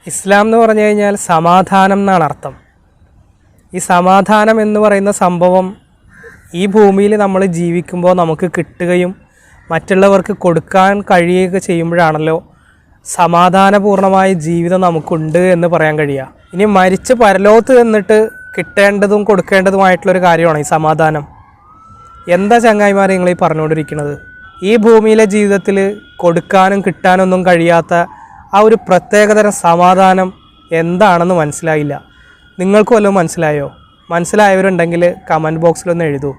ഇസ്ലാം എന്ന് പറഞ്ഞു കഴിഞ്ഞാൽ സമാധാനം എന്നാണ് അർത്ഥം. ഈ സമാധാനം എന്ന് പറയുന്ന സംഭവം ഈ ഭൂമിയിൽ നമ്മൾ ജീവിക്കുമ്പോൾ നമുക്ക് കിട്ടുകയും മറ്റുള്ളവർക്ക് കൊടുക്കാൻ കഴിയുകയൊക്കെ ചെയ്യുമ്പോഴാണല്ലോ സമാധാനപൂർണമായ ജീവിതം നമുക്കുണ്ട് എന്ന് പറയാൻ കഴിയുക. ഇനി മരിച്ച് പരലോകത്ത് നിന്നിട്ട് കിട്ടേണ്ടതും കൊടുക്കേണ്ടതുമായിട്ടുള്ളൊരു കാര്യമാണ് ഈ സമാധാനം. എന്താ ചങ്ങായിമാരെ നിങ്ങൾ ഈ പറഞ്ഞുകൊണ്ടിരിക്കുന്നത്? ഈ ഭൂമിയിലെ ജീവിതത്തിൽ കൊടുക്കാനും കിട്ടാനൊന്നും കഴിയാത്ത ആ ഒരു പ്രത്യേകതരം സമാധാനം എന്താണെന്ന് മനസ്സിലായില്ല. നിങ്ങൾക്ക് വല്ലതും മനസ്സിലായോ? മനസ്സിലായവരുണ്ടെങ്കിൽ കമൻറ്റ് ബോക്സിലൊന്ന് എഴുതൂ.